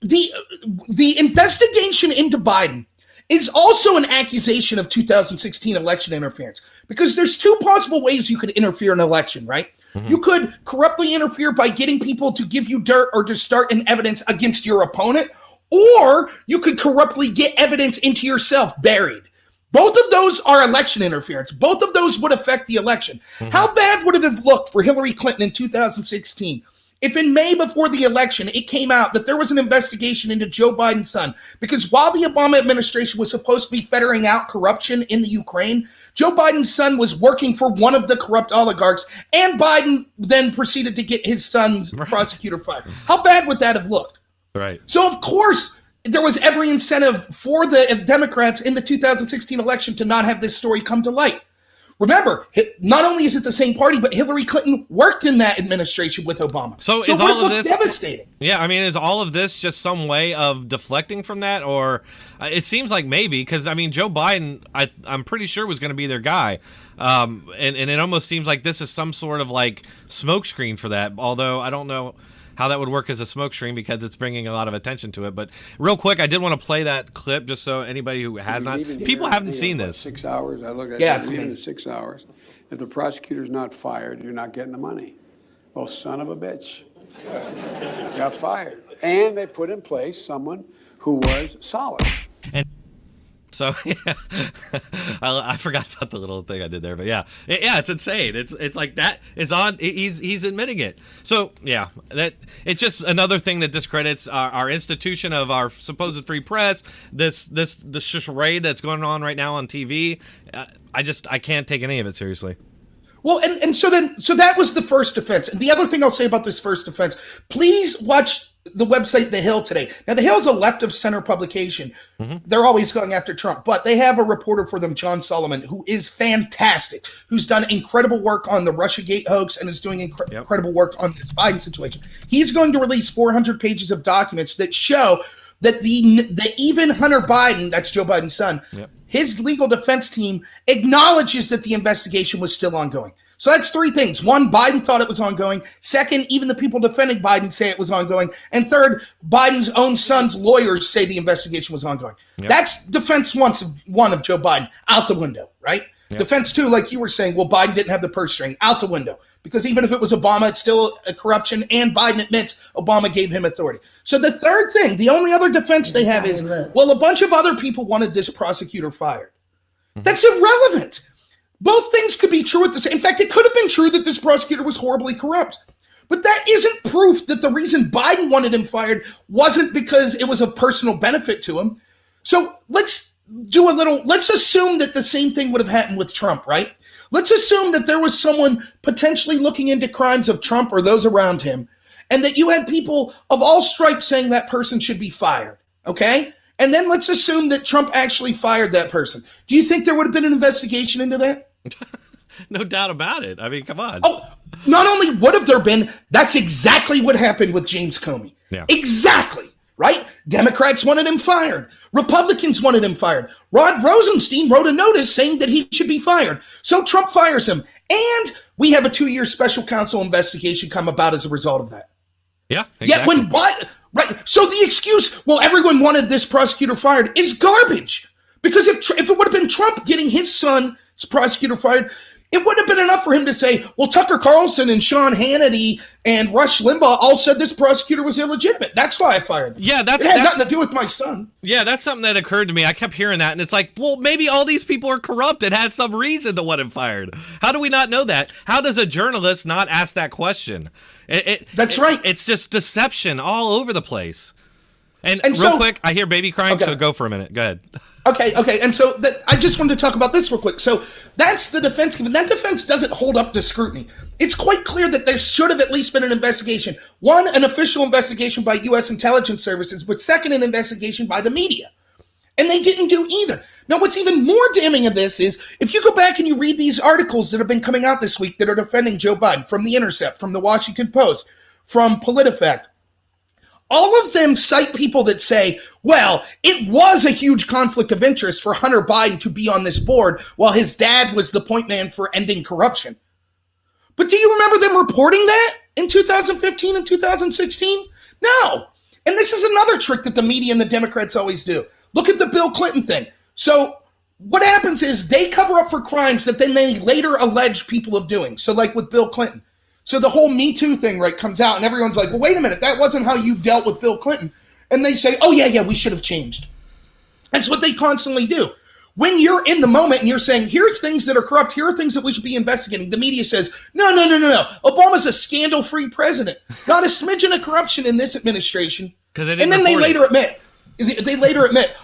the investigation into Biden is also an accusation of 2016 election interference, because there's two possible ways you could interfere in an election, right? Mm-hmm. You could corruptly interfere by getting people to give you dirt or to start an evidence against your opponent, or you could corruptly get evidence into yourself buried. Both of those are election interference. Both of those would affect the election. Mm-hmm. How bad would it have looked for Hillary Clinton in 2016 if in May before the election, it came out that there was an investigation into Joe Biden's son? Because while the Obama administration was supposed to be ferreting out corruption in the Ukraine, Joe Biden's son was working for one of the corrupt oligarchs, and Biden then proceeded to get his son's prosecutor fired. How bad would that have looked? Right. So, of course, there was every incentive for the Democrats in the 2016 election to not have this story come to light. Remember, not only is it the same party, but Hillary Clinton worked in that administration with Obama. So is all of this devastating? Yeah, I mean, is all of this just some way of deflecting from that, or it seems like maybe because I mean, Joe Biden, I'm pretty sure was going to be their guy, and it almost seems like this is some sort of like smokescreen for that. Although I don't know how that would work as a smokescreen because it's bringing a lot of attention to it. But real quick, I did want to play that clip just so anybody who has not, people haven't seen this. 6 hours. I looked at it, even 6 hours. If the prosecutor's not fired, you're not getting the money. Well, son of a bitch. Got fired. And they put in place someone who was solid. And so yeah, I forgot about the little thing I did there, but yeah, it's insane. It's like that. It's on. He's admitting it. So yeah, that it's just another thing that discredits our institution of our supposed free press. This charade that's going on right now on TV. I can't take any of it seriously. Well, and so that was the first offense. And the other thing I'll say about this first offense, please watch the website The Hill today. Now, The Hill is a left of center publication. Mm-hmm. They're always going after Trump, but they have a reporter for them, John Solomon, who is fantastic, who's done incredible work on the Russiagate hoax and is doing incredible work on this Biden situation. He's going to release 400 pages of documents that show that the even Hunter Biden, that's Joe Biden's son, his legal defense team acknowledges that the investigation was still ongoing. So that's three things. One, Biden thought it was ongoing. Second, even the people defending Biden say it was ongoing. And third, Biden's own son's lawyers say the investigation was ongoing. Yep. That's defense one of Joe Biden, out the window, right? Yep. Defense two, like you were saying, well, Biden didn't have the purse string, out the window. Because even if it was Obama, it's still a corruption, and Biden admits Obama gave him authority. So the third thing, the only other defense they have is, well, a bunch of other people wanted this prosecutor fired. Mm-hmm. That's irrelevant. Both things could be true at the same. In fact, it could have been true that this prosecutor was horribly corrupt. But that isn't proof that the reason Biden wanted him fired wasn't because it was a personal benefit to him. So let's assume that the same thing would have happened with Trump, right? Let's assume that there was someone potentially looking into crimes of Trump or those around him, and that you had people of all stripes saying that person should be fired, okay? And then let's assume that Trump actually fired that person. Do you think there would have been an investigation into that? No doubt about it. I mean, come on. Oh, not only would have there been, that's exactly what happened with James Comey. Yeah. Exactly, right? Democrats wanted him fired. Republicans wanted him fired. Rod Rosenstein wrote a notice saying that he should be fired. So Trump fires him. And we have a 2-year special counsel investigation come about as a result of that. Yeah, exactly. Yet when right, so the excuse, well, everyone wanted this prosecutor fired, is garbage. Because if it would have been Trump getting his son's prosecutor fired, it wouldn't have been enough for him to say, well, Tucker Carlson and Sean Hannity and Rush Limbaugh all said this prosecutor was illegitimate. That's why I fired him. Yeah, it had nothing to do with my son. Yeah, that's something that occurred to me. I kept hearing that, and it's like, well, maybe all these people are corrupt and had some reason to want him fired. How do we not know that? How does a journalist not ask that question? That's right. It's just deception all over the place. And real quick, I hear baby crying, so go for a minute. Go ahead. Okay. And so I just wanted to talk about this real quick. So that's the defense given. That defense doesn't hold up to scrutiny. It's quite clear that there should have at least been an investigation. One, an official investigation by U.S. intelligence services, but second, an investigation by the media. And they didn't do either. Now, what's even more damning of this is if you go back and you read these articles that have been coming out this week that are defending Joe Biden, from The Intercept, from The Washington Post, from PolitiFact, all of them cite people that say, well, it was a huge conflict of interest for Hunter Biden to be on this board while his dad was the point man for ending corruption. But do you remember them reporting that in 2015 and 2016? No. And this is another trick that the media and the Democrats always do. Look at the Bill Clinton thing. So what happens is they cover up for crimes that then they later allege people of doing. So like with Bill Clinton. So the whole Me Too thing, right, comes out and everyone's like, well, wait a minute, that wasn't how you dealt with Bill Clinton. And they say, oh, yeah, we should have changed. That's what they constantly do. When you're in the moment and you're saying, here's things that are corrupt, here are things that we should be investigating, the media says, no. Obama's a scandal-free president. Not a smidgen of corruption in this administration. And then they later admit,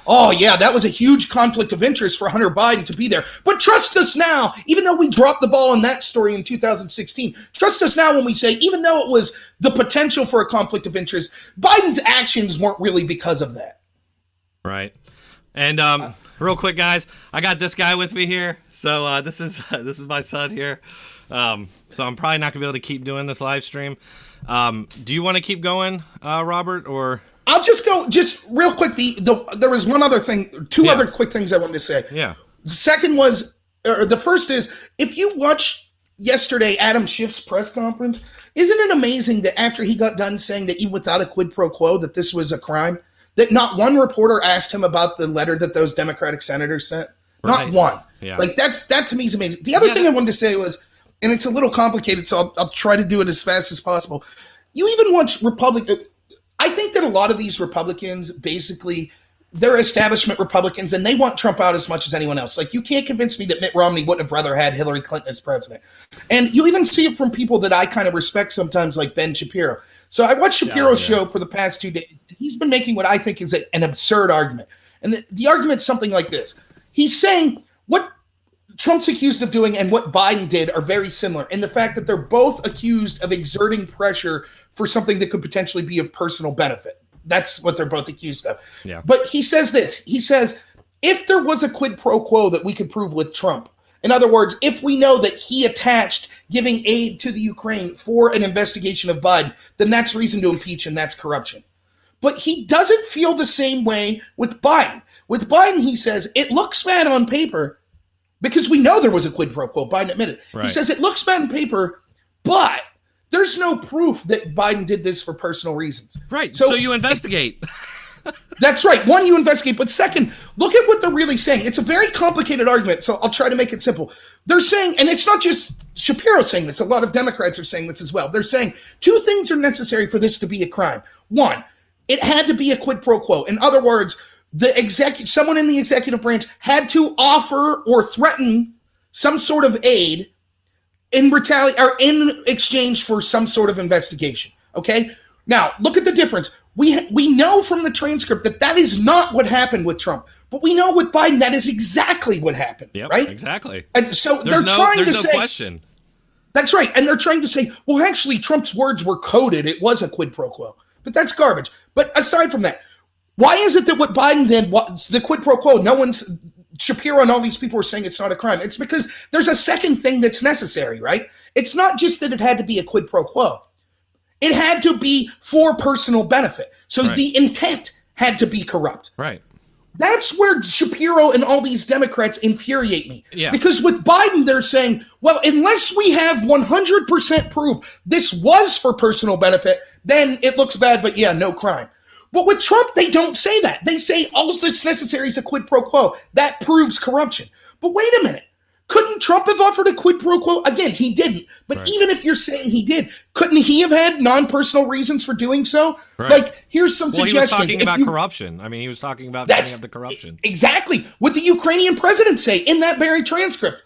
oh, yeah, that was a huge conflict of interest for Hunter Biden to be there. But trust us now, even though we dropped the ball on that story in 2016, trust us now when we say, even though it was the potential for a conflict of interest, Biden's actions weren't really because of that. Right. And real quick, guys, I got this guy with me here. So this is my son here. So I'm probably not going to be able to keep doing this live stream. Do you want to keep going, Robert, or... I'll just go real quick. There was one other thing, two other quick things I wanted to say. Yeah. The first is, if you watch yesterday Adam Schiff's press conference, isn't it amazing that after he got done saying that even without a quid pro quo, that this was a crime, that not one reporter asked him about the letter that those Democratic senators sent? Right. Not one. Yeah. Like that to me is amazing. The other thing I wanted to say was, and it's a little complicated, so I'll try to do it as fast as possible. You even watch I think that a lot of these Republicans, basically, they're establishment Republicans, and they want Trump out as much as anyone else. Like, you can't convince me that Mitt Romney wouldn't have rather had Hillary Clinton as president. And you even see it from people that I kind of respect sometimes, like Ben Shapiro. So I watched Shapiro's show for the past 2 days, and he's been making what I think is an absurd argument. And the argument's something like this. He's saying what Trump's accused of doing and what Biden did are very similar in the fact that they're both accused of exerting pressure for something that could potentially be of personal benefit. That's what they're both accused of. Yeah. But he says this. He says, if there was a quid pro quo that we could prove with Trump, in other words, if we know that he attached giving aid to the Ukraine for an investigation of Biden, then that's reason to impeach and that's corruption. But he doesn't feel the same way with Biden. With Biden, he says, it looks bad on paper because we know there was a quid pro quo. Biden admitted. Right. He says it looks bad on paper, but there's no proof that Biden did this for personal reasons. Right. So you investigate. That's right. One, you investigate. But second, look at what they're really saying. It's a very complicated argument, so I'll try to make it simple. They're saying, and it's not just Shapiro saying this, a lot of Democrats are saying this as well. They're saying two things are necessary for this to be a crime. One, it had to be a quid pro quo. In other words, someone in the executive branch had to offer or threaten some sort of aid in exchange for some sort of investigation. Okay? Now, look at the difference. We know from the transcript that is not what happened with Trump, but we know with Biden that is exactly what happened. Yep, right? Exactly. And so there's no say, question. That's right, and they're trying to say, well, actually, Trump's words were coded. It was a quid pro quo, but that's garbage. But aside from that, why is it that what Biden did was the quid pro quo? Shapiro and all these people are saying it's not a crime. It's because there's a second thing that's necessary, right? It's not just that it had to be a quid pro quo. It had to be for personal benefit. So the intent had to be corrupt. Right. That's where Shapiro and all these Democrats infuriate me. Yeah. Because with Biden, they're saying, well, unless we have 100% proof this was for personal benefit, then it looks bad, but yeah, no crime. But with Trump, they don't say that. They say all that's necessary is a quid pro quo. That proves corruption. But wait a minute. Couldn't Trump have offered a quid pro quo? Again, he didn't. But even if you're saying he did, couldn't he have had non-personal reasons for doing so? Right. Like, here's some suggestions. He was talking about corruption. I mean, he was talking about setting up the corruption. Exactly. What the Ukrainian president say in that very transcript.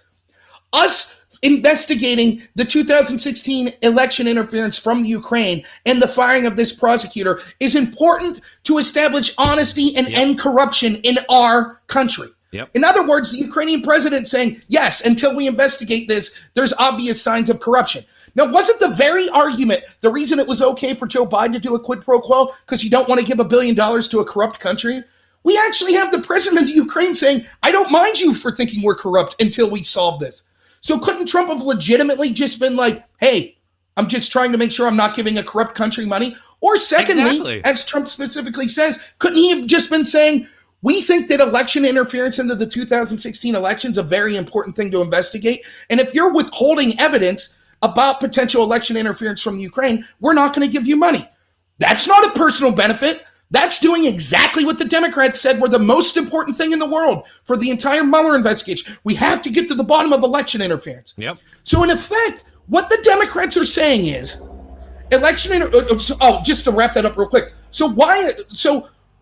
Us investigating the 2016 election interference from the Ukraine and the firing of this prosecutor is important to establish honesty and end corruption in our country. Yep. In other words, the Ukrainian president saying, yes, until we investigate this, there's obvious signs of corruption. Now, wasn't the very argument the reason it was okay for Joe Biden to do a quid pro quo because you don't want to give $1 billion to a corrupt country? We actually have the president of the Ukraine saying, I don't mind you for thinking we're corrupt until we solve this. So couldn't Trump have legitimately just been like, hey, I'm just trying to make sure I'm not giving a corrupt country money? Or secondly, as Trump specifically says, couldn't he have just been saying, we think that election interference into the 2016 election is a very important thing to investigate. And if you're withholding evidence about potential election interference from Ukraine, we're not going to give you money. That's not a personal benefit. That's doing exactly what the Democrats said were the most important thing in the world for the entire Mueller investigation. We have to get to the bottom of election interference. Yep. So in effect, what the Democrats are saying is just to wrap that up real quick.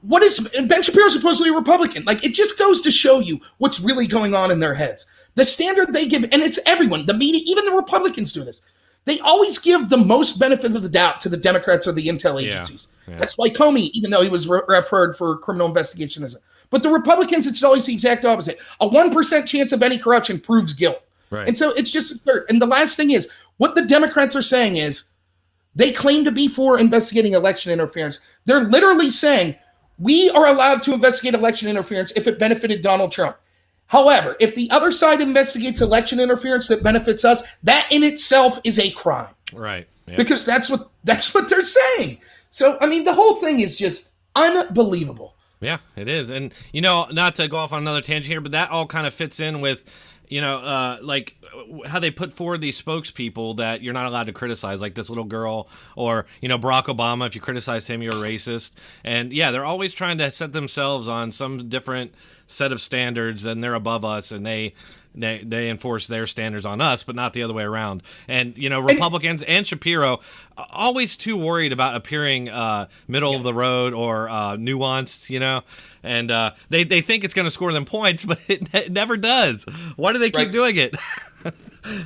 What is Ben Shapiro supposedly a Republican? Like, it just goes to show you what's really going on in their heads. The standard they give, and it's everyone, the media, even the Republicans do this. They always give the most benefit of the doubt to the Democrats or the intel agencies. Yeah. That's why Comey, even though he was referred for criminal investigation, isn't. But the Republicans, it's always the exact opposite. A 1% chance of any corruption proves guilt. Right. And so it's just absurd. And the last thing is, what the Democrats are saying is, they claim to be for investigating election interference. They're literally saying, we are allowed to investigate election interference if it benefited Donald Trump. However, if the other side investigates election interference that benefits us, that in itself is a crime. Right. Yep. Because that's what they're saying. So, I mean, the whole thing is just unbelievable. Yeah, it is. And, not to go off on another tangent here, but that all kind of fits in with, like how they put forward these spokespeople that you're not allowed to criticize, like this little girl or, Barack Obama. If you criticize him, you're a racist. And yeah, they're always trying to set themselves on some different set of standards and they're above us and they enforce their standards on us, but not the other way around. And, Republicans and Shapiro always too worried about appearing middle of the road or nuanced, and they think it's going to score them points, but it never does. Why do they keep doing it?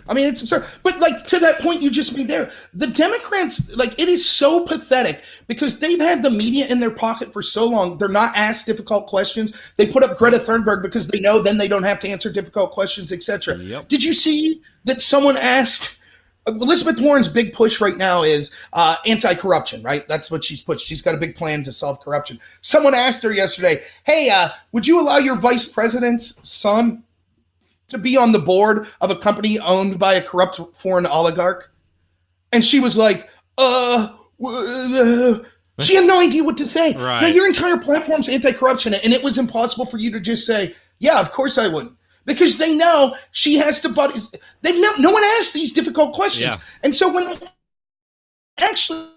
I mean, it's absurd. But, to that point you just made there, the Democrats, it is so pathetic because they've had the media in their pocket for so long. They're not asked difficult questions. They put up Greta Thunberg because they know then they don't have to answer difficult questions, etc. Yep. Did you see that someone asked... Elizabeth Warren's big push right now is anti-corruption, right? That's what she's pushed. She's got a big plan to solve corruption. Someone asked her yesterday, hey, would you allow your vice president's son to be on the board of a company owned by a corrupt foreign oligarch? And she was like, she had no idea what to say. Right. Now, your entire platform's anti-corruption, and it was impossible for you to just say, yeah, of course I wouldn't. because they know she has to no one asks these difficult questions. Yeah. And so when actually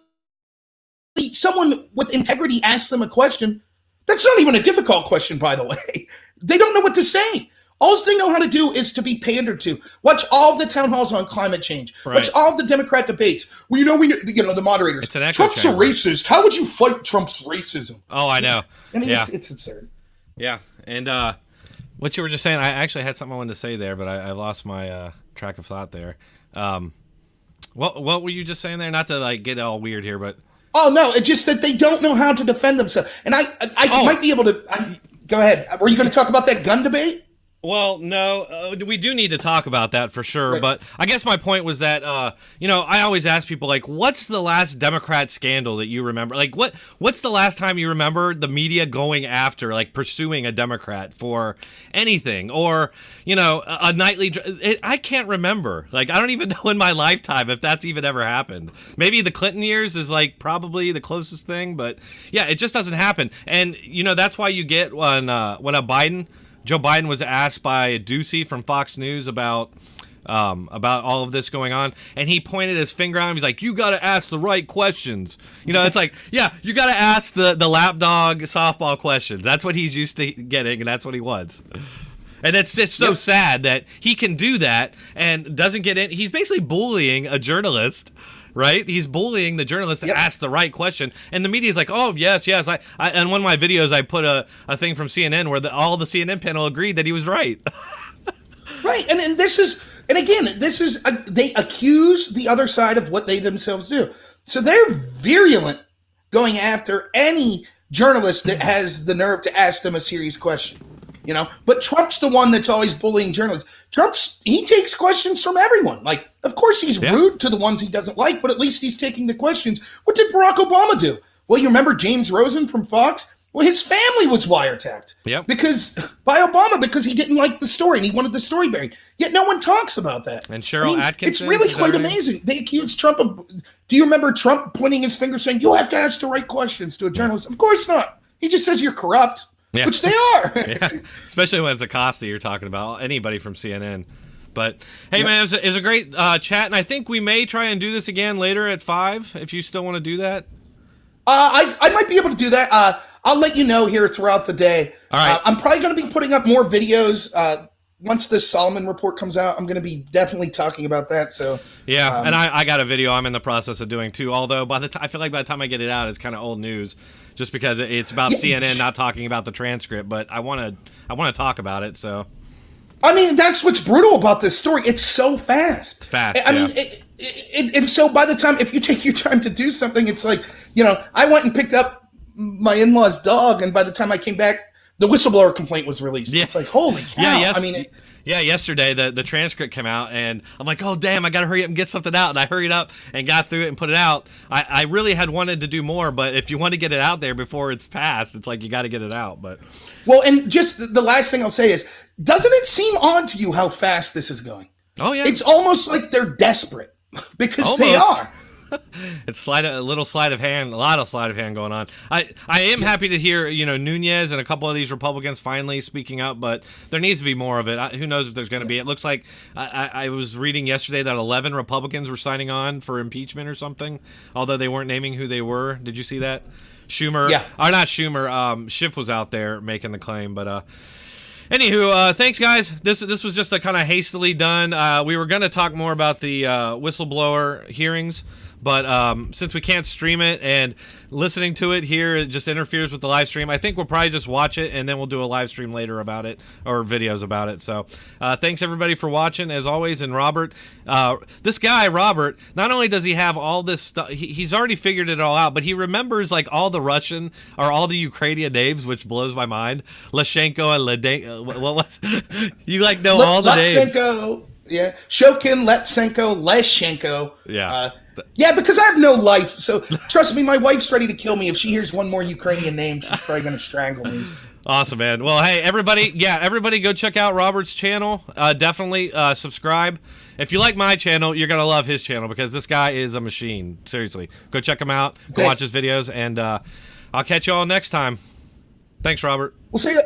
someone with integrity asks them a question, that's not even a difficult question, by the way. They don't know what to say. All they know how to do is to be pandered to. Watch all of the town halls on climate change. Right. Watch all of the Democrat debates. Well, the moderators. It's an echo Trump's chamber. a racist. How would you fight Trump's racism? Oh, I know. I mean, yeah. it's absurd. Yeah. And what you were just saying, I actually had something I wanted to say there, but I lost my track of thought there. What were you just saying there? Not to like get all weird here, but oh no, it's just that they don't know how to defend themselves. And I might be able to. Go ahead. Were you going to talk about that gun debate? Well, no, we do need to talk about that for sure. Right. But I guess my point was that, I always ask people, like, what's the last Democrat scandal that you remember? Like, what's the last time you remember the media going after, like, pursuing a Democrat for anything? Or, a nightly... I can't remember. Like, I don't even know in my lifetime if that's even ever happened. Maybe the Clinton years is, like, probably the closest thing. But, yeah, it just doesn't happen. And, that's why you get when Joe Biden was asked by Ducey from Fox News about all of this going on, and he pointed his finger at him. He's like, "You got to ask the right questions." It's like, yeah, you got to ask the lapdog softball questions. That's what he's used to getting, and that's what he wants. And it's just so sad that he can do that and doesn't get in. He's basically bullying a journalist. Right? He's bullying the journalist to ask the right question. And the media's like, oh, yes. I in one of my videos, I put a thing from CNN where all the CNN panel agreed that he was right. Right. And they accuse the other side of what they themselves do. So they're virulent going after any journalist that has the nerve to ask them a serious question. But Trump's the one that's always bullying journalists. He takes questions from everyone. Like, of course he's rude to the ones he doesn't like, but at least he's taking the questions. What did Barack Obama do? Well, you remember James Rosen from Fox? Well, his family was wiretapped by Obama because he didn't like the story and he wanted the story buried. Yet no one talks about that. And Cheryl Atkinson. It's really quite amazing. They accused Trump of. Do you remember Trump pointing his finger saying, "You have to ask the right questions to a journalist"? Of course not. He just says you're corrupt. Yeah. Which they are. Yeah. Especially when it's Acosta you're talking about, anybody from CNN. But, hey, man, it was a great chat, and I think we may try and do this again later at 5, if you still want to do that. I might be able to do that. I'll let you know here throughout the day. All right. I'm probably going to be putting up more videos. Once this Solomon report comes out, I'm going to be definitely talking about that. So yeah, and I got a video I'm in the process of doing, too, although I feel like by the time I get it out, it's kind of old news. Just because it's about CNN not talking about the transcript, but I want to talk about it. So, I mean, that's what's brutal about this story. It's so fast. It's fast. I mean, and so by the time, if you take your time to do something, it's like, I went and picked up my in-law's dog, and by the time I came back, the whistleblower complaint was released. Yeah. It's like, holy cow. Yeah, yes. I mean, yesterday the transcript came out, and I'm like, oh, damn, I got to hurry up and get something out. And I hurried up and got through it and put it out. I really had wanted to do more, but if you want to get it out there before it's passed, it's like you got to get it out. But well, and just the last thing I'll say is, doesn't it seem odd to you how fast this is going? Oh, yeah. It's almost like they're desperate because almost. They are. It's a little sleight of hand, a lot of sleight of hand going on. I am happy to hear, Nunez and a couple of these Republicans finally speaking up, but there needs to be more of it. Who knows if there's going to be. It looks like I was reading yesterday that 11 Republicans were signing on for impeachment or something, although they weren't naming who they were. Did you see that? Schumer, or not Schumer, Schiff was out there making the claim, but anywho, thanks, guys. This was just a kind of hastily done. We were going to talk more about the whistleblower hearings, but since we can't stream it and listening to it here, it just interferes with the live stream. I think we'll probably just watch it, and then we'll do a live stream later about it, or videos about it. So thanks, everybody, for watching, as always. And Robert, this guy, Robert, not only does he have all this stuff, he's already figured it all out, but he remembers, like, all the Russian or all the Ukrainian names, which blows my mind. Lashenko and Ledenko. What was you, like, know all the names? Yeah. Shokin, Letsenko, Leshenko. Yeah. Yeah, because I have no life. So trust me, my wife's ready to kill me. If she hears one more Ukrainian name, she's probably going to strangle me. Awesome, man. Well, hey, everybody go check out Robert's channel. Definitely subscribe. If you like my channel, you're going to love his channel because this guy is a machine. Seriously. Go check him out. Go watch his videos, and I'll catch you all next time. Thanks, Robert. We'll see you.